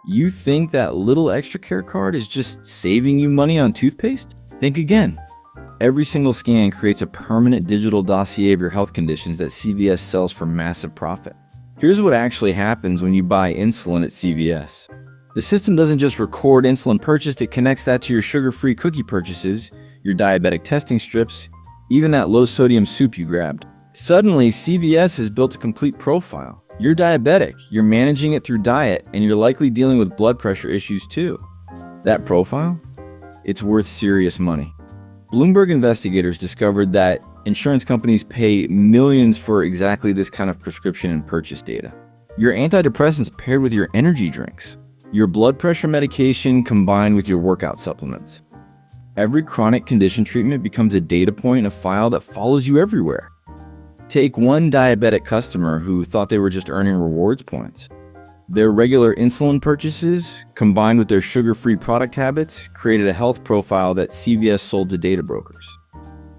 You think that little extra care card is just saving you money on toothpaste? Think again. Every single scan creates a permanent digital dossier of your health conditions that CVS sells for massive profit. Here's what actually happens when you buy insulin at CVS. The system doesn't just record insulin purchased, it connects that to your sugar-free cookie purchases, your diabetic testing strips, even that low-sodium soup you grabbed. Suddenly, CVS has built a complete profile. You're diabetic, you're managing it through diet, and you're likely dealing with blood pressure issues too. That profile? It's worth serious money. Bloomberg investigators discovered that insurance companies pay millions for exactly this kind of prescription and purchase data. Your antidepressants paired with your energy drinks, your blood pressure medication combined with your workout supplements. Every chronic condition treatment becomes a data point in a file that follows you everywhere. Take one diabetic customer who thought they were just earning rewards points. Their regular insulin purchases, combined with their sugar-free product habits, created a health profile that CVS sold to data brokers.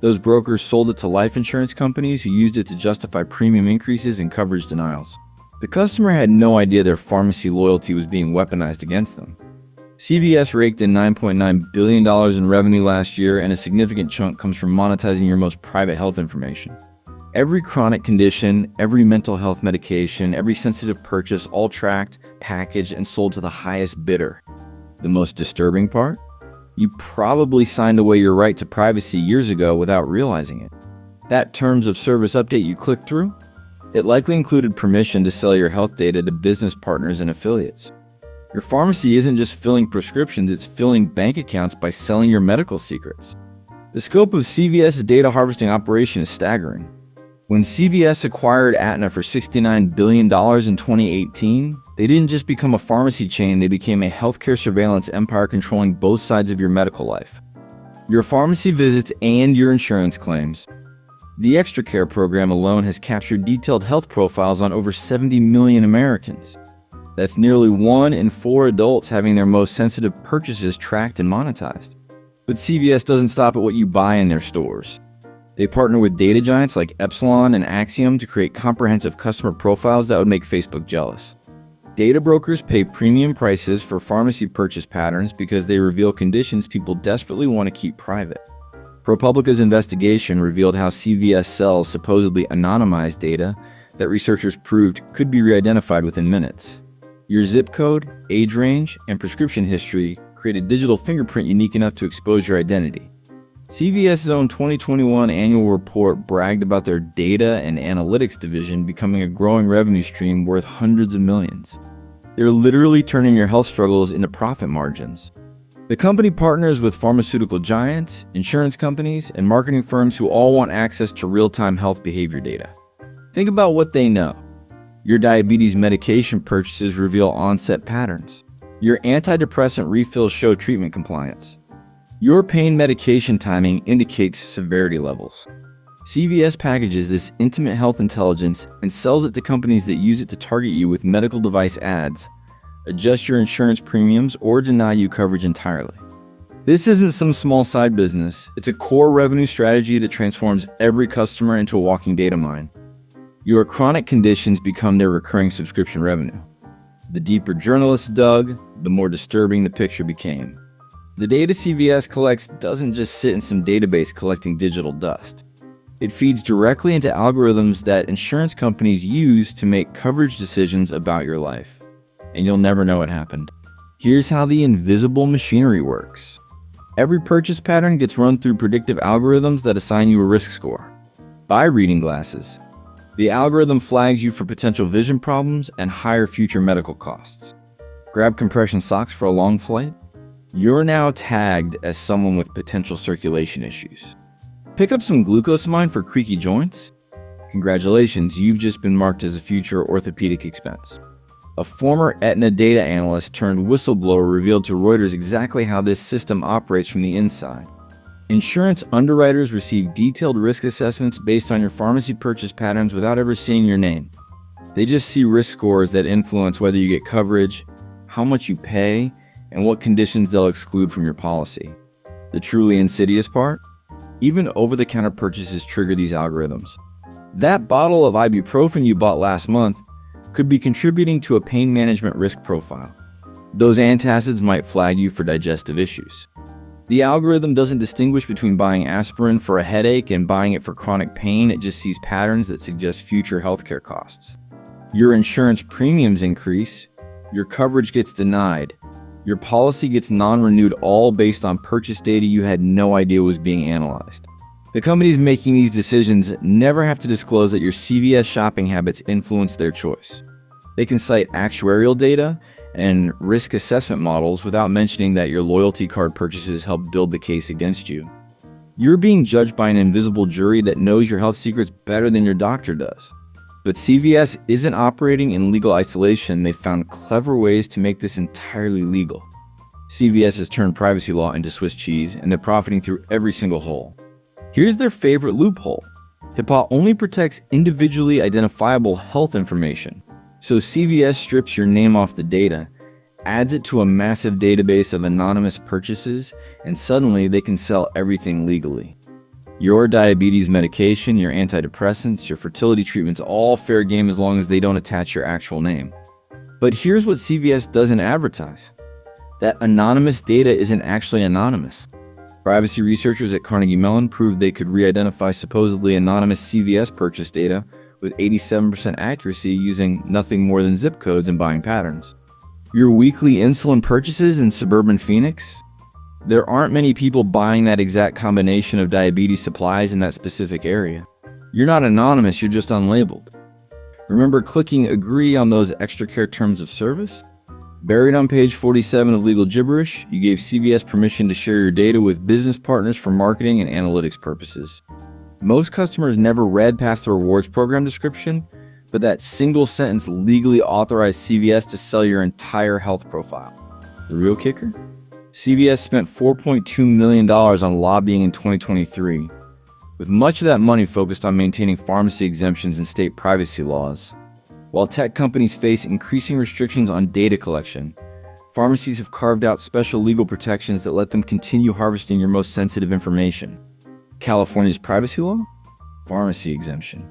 Those brokers sold it to life insurance companies who used it to justify premium increases and coverage denials. The customer had no idea their pharmacy loyalty was being weaponized against them. CVS raked in $9.9 billion in revenue last year, and a significant chunk comes from monetizing your most private health information. Every chronic condition, every mental health medication, every sensitive purchase, all tracked, packaged, and sold to the highest bidder. The most disturbing part? You probably signed away your right to privacy years ago without realizing it. That terms of service update you clicked through? It likely included permission to sell your health data to business partners and affiliates. Your pharmacy isn't just filling prescriptions, it's filling bank accounts by selling your medical secrets. The scope of CVS's data harvesting operation is staggering. When CVS acquired Aetna for $69 billion in 2018, they didn't just become a pharmacy chain, they became a healthcare surveillance empire controlling both sides of your medical life. Your pharmacy visits and your insurance claims. The Extra Care program alone has captured detailed health profiles on over 70 million Americans. That's nearly 1 in 4 adults having their most sensitive purchases tracked and monetized. But CVS doesn't stop at what you buy in their stores. They partner with data giants like Epsilon and Axiom to create comprehensive customer profiles that would make Facebook jealous. Data brokers pay premium prices for pharmacy purchase patterns because they reveal conditions people desperately want to keep private. ProPublica's investigation revealed how CVS sells supposedly anonymized data that researchers proved could be re-identified within minutes. Your zip code, age range, and prescription history create a digital fingerprint unique enough to expose your identity. CVS's own 2021 annual report bragged about their data and analytics division becoming a growing revenue stream worth hundreds of millions. They're literally turning your health struggles into profit margins. The company partners with pharmaceutical giants, insurance companies, and marketing firms who all want access to real-time health behavior data. Think about what they know. Your diabetes medication purchases reveal onset patterns. Your antidepressant refills show treatment compliance. Your pain medication timing indicates severity levels. CVS packages this intimate health intelligence and sells it to companies that use it to target you with medical device ads, adjust your insurance premiums, or deny you coverage entirely. This isn't some small side business. It's a core revenue strategy that transforms every customer into a walking data mine. Your chronic conditions become their recurring subscription revenue. The deeper journalists dug, the more disturbing the picture became. The data CVS collects doesn't just sit in some database collecting digital dust. It feeds directly into algorithms that insurance companies use to make coverage decisions about your life. And you'll never know what happened. Here's how the invisible machinery works. Every purchase pattern gets run through predictive algorithms that assign you a risk score. Buy reading glasses. The algorithm flags you for potential vision problems and higher future medical costs. Grab compression socks for a long flight. You're now tagged as someone with potential circulation issues. Pick up some glucosamine for creaky joints? Congratulations, you've just been marked as a future orthopedic expense. A former Aetna data analyst turned whistleblower revealed to Reuters exactly how this system operates from the inside. Insurance underwriters receive detailed risk assessments based on your pharmacy purchase patterns without ever seeing your name. They just see risk scores that influence whether you get coverage, how much you pay, and what conditions they'll exclude from your policy. The truly insidious part? Even over-the-counter purchases trigger these algorithms. That bottle of ibuprofen you bought last month could be contributing to a pain management risk profile. Those antacids might flag you for digestive issues. The algorithm doesn't distinguish between buying aspirin for a headache and buying it for chronic pain. It just sees patterns that suggest future healthcare costs. Your insurance premiums increase, your coverage gets denied, your policy gets non-renewed, all based on purchase data you had no idea was being analyzed. The companies making these decisions never have to disclose that your CVS shopping habits influence their choice. They can cite actuarial data and risk assessment models without mentioning that your loyalty card purchases helped build the case against you. You're being judged by an invisible jury that knows your health secrets better than your doctor does. But CVS isn't operating in legal isolation. They found clever ways to make this entirely legal. CVS has turned privacy law into Swiss cheese, and they're profiting through every single hole. Here's their favorite loophole. HIPAA only protects individually identifiable health information. So CVS strips your name off the data, adds it to a massive database of anonymous purchases, and suddenly they can sell everything legally. Your diabetes medication, your antidepressants, your fertility treatments, all fair game as long as they don't attach your actual name. But here's what CVS doesn't advertise. That anonymous data isn't actually anonymous. Privacy researchers at Carnegie Mellon proved they could re-identify supposedly anonymous CVS purchase data with 87% accuracy using nothing more than zip codes and buying patterns. Your weekly insulin purchases in suburban Phoenix? There aren't many people buying that exact combination of diabetes supplies in that specific area. You're not anonymous, you're just unlabeled. Remember clicking agree on those extra care terms of service? Buried on page 47 of Legal Gibberish, you gave CVS permission to share your data with business partners for marketing and analytics purposes. Most customers never read past the rewards program description, but that single sentence legally authorized CVS to sell your entire health profile. The real kicker? CVS spent $4.2 million on lobbying in 2023, with much of that money focused on maintaining pharmacy exemptions and state privacy laws. While tech companies face increasing restrictions on data collection, pharmacies have carved out special legal protections that let them continue harvesting your most sensitive information. California's privacy law? Pharmacy exemption.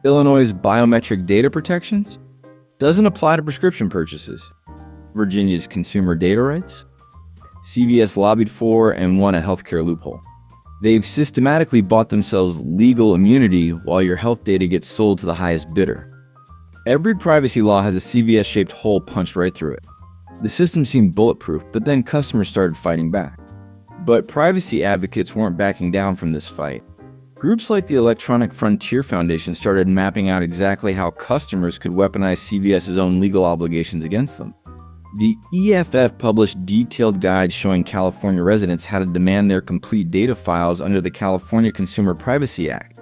Illinois' biometric data protections? Doesn't apply to prescription purchases. Virginia's consumer data rights? CVS lobbied for and won a healthcare loophole. They've systematically bought themselves legal immunity while your health data gets sold to the highest bidder. Every privacy law has a CVS-shaped hole punched right through it. The system seemed bulletproof, but then customers started fighting back. But privacy advocates weren't backing down from this fight. Groups like the Electronic Frontier Foundation started mapping out exactly how customers could weaponize CVS's own legal obligations against them. The EFF published detailed guides showing California residents how to demand their complete data files under the California Consumer Privacy Act.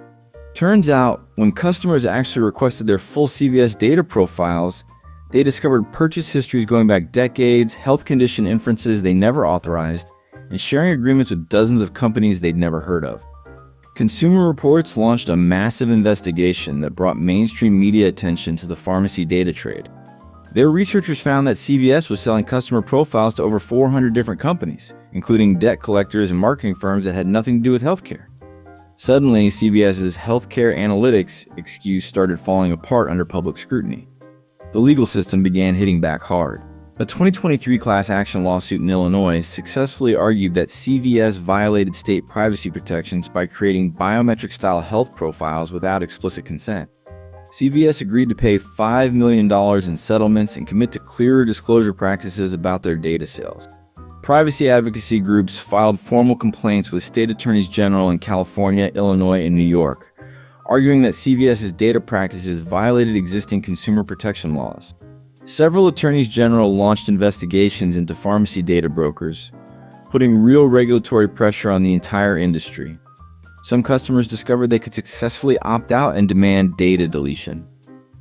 Turns out, when customers actually requested their full CVS data profiles, they discovered purchase histories going back decades, health condition inferences they never authorized, and sharing agreements with dozens of companies they'd never heard of. Consumer Reports launched a massive investigation that brought mainstream media attention to the pharmacy data trade. Their researchers found that CVS was selling customer profiles to over 400 different companies, including debt collectors and marketing firms that had nothing to do with healthcare. Suddenly, CVS's healthcare analytics excuse started falling apart under public scrutiny. The legal system began hitting back hard. A 2023 class action lawsuit in Illinois successfully argued that CVS violated state privacy protections by creating biometric-style health profiles without explicit consent. CVS agreed to pay $5 million in settlements and commit to clearer disclosure practices about their data sales. Privacy advocacy groups filed formal complaints with state attorneys general in California, Illinois, and New York, arguing that CVS's data practices violated existing consumer protection laws. Several attorneys general launched investigations into pharmacy data brokers, putting real regulatory pressure on the entire industry. Some customers discovered they could successfully opt out and demand data deletion.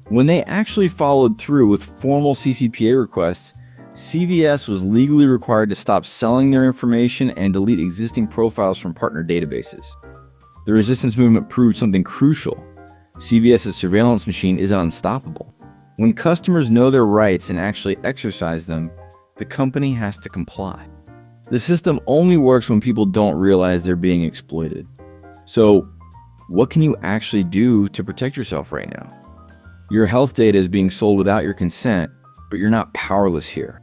When they actually followed through with formal CCPA requests, CVS was legally required to stop selling their information and delete existing profiles from partner databases. The resistance movement proved something crucial. CVS's surveillance machine is unstoppable. When customers know their rights and actually exercise them, the company has to comply. The system only works when people don't realize they're being exploited. So, what can you actually do to protect yourself right now? Your health data is being sold without your consent, but you're not powerless here.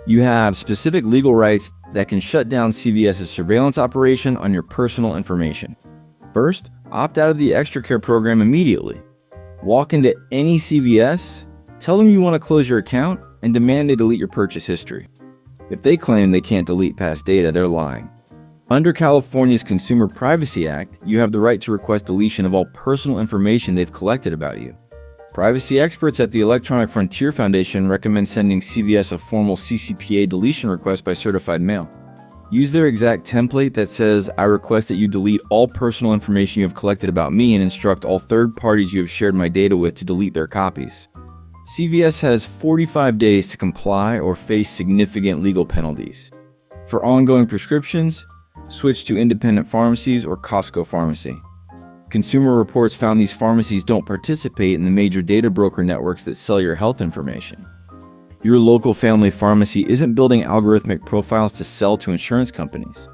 You have specific legal rights that can shut down CVS's surveillance operation on your personal information. First, opt out of the Extra Care program immediately. Walk into any CVS, tell them you want to close your account, and demand they delete your purchase history. If they claim they can't delete past data, they're lying. Under California's Consumer Privacy Act, you have the right to request deletion of all personal information they've collected about you. Privacy experts at the Electronic Frontier Foundation recommend sending CVS a formal CCPA deletion request by certified mail. Use their exact template that says, "I request that you delete all personal information you have collected about me and instruct all third parties you have shared my data with to delete their copies." CVS has 45 days to comply or face significant legal penalties. For ongoing prescriptions, switch to independent pharmacies or Costco Pharmacy. Consumer Reports found these pharmacies don't participate in the major data broker networks that sell your health information. Your local family pharmacy isn't building algorithmic profiles to sell to insurance companies.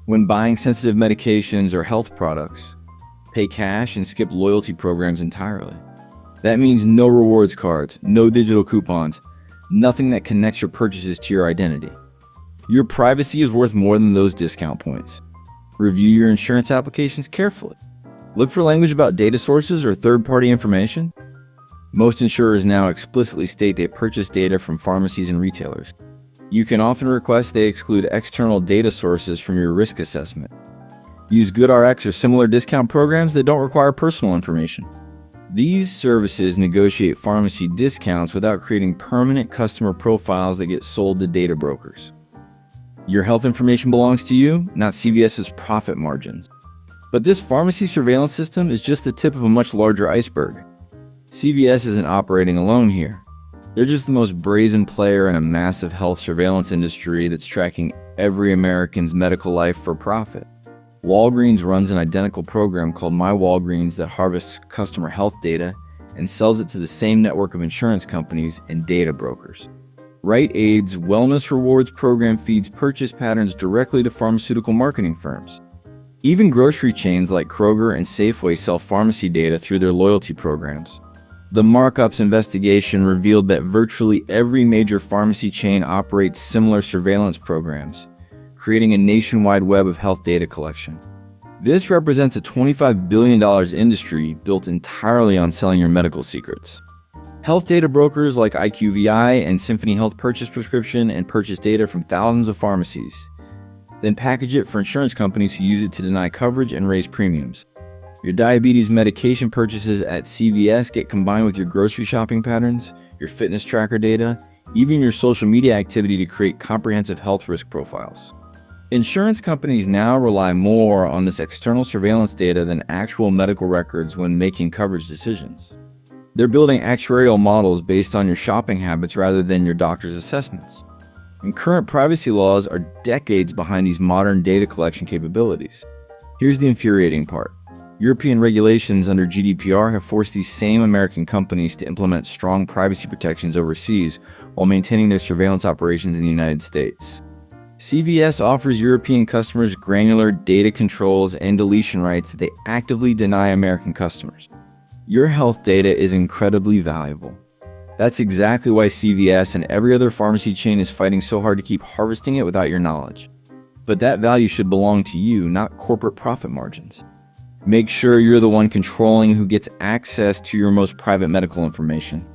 When buying sensitive medications or health products, pay cash and skip loyalty programs entirely. That means no rewards cards, no digital coupons, nothing that connects your purchases to your identity. Your privacy is worth more than those discount points. Review your insurance applications carefully. Look for language about data sources or third-party information. Most insurers now explicitly state they purchase data from pharmacies and retailers. You can often request they exclude external data sources from your risk assessment. Use GoodRx or similar discount programs that don't require personal information. These services negotiate pharmacy discounts without creating permanent customer profiles that get sold to data brokers. Your health information belongs to you, not CVS's profit margins. But this pharmacy surveillance system is just the tip of a much larger iceberg. CVS isn't operating alone here. They're just the most brazen player in a massive health surveillance industry that's tracking every American's medical life for profit. Walgreens runs an identical program called My Walgreens that harvests customer health data and sells it to the same network of insurance companies and data brokers. Rite Aid's Wellness Rewards program feeds purchase patterns directly to pharmaceutical marketing firms. Even grocery chains like Kroger and Safeway sell pharmacy data through their loyalty programs. The Markups investigation revealed that virtually every major pharmacy chain operates similar surveillance programs, creating a nationwide web of health data collection. This represents a $25 billion industry built entirely on selling your medical secrets. Health data brokers like IQVI and Symphony Health purchase prescription and purchase data from thousands of pharmacies, then package it for insurance companies who use it to deny coverage and raise premiums. Your diabetes medication purchases at CVS get combined with your grocery shopping patterns, your fitness tracker data, even your social media activity to create comprehensive health risk profiles. Insurance companies now rely more on this external surveillance data than actual medical records when making coverage decisions. They're building actuarial models based on your shopping habits rather than your doctor's assessments. And current privacy laws are decades behind these modern data collection capabilities. Here's the infuriating part. European regulations under GDPR have forced these same American companies to implement strong privacy protections overseas while maintaining their surveillance operations in the United States. CVS offers European customers granular data controls and deletion rights that they actively deny American customers. Your health data is incredibly valuable. That's exactly why CVS and every other pharmacy chain is fighting so hard to keep harvesting it without your knowledge. But that value should belong to you, not corporate profit margins. Make sure you're the one controlling who gets access to your most private medical information.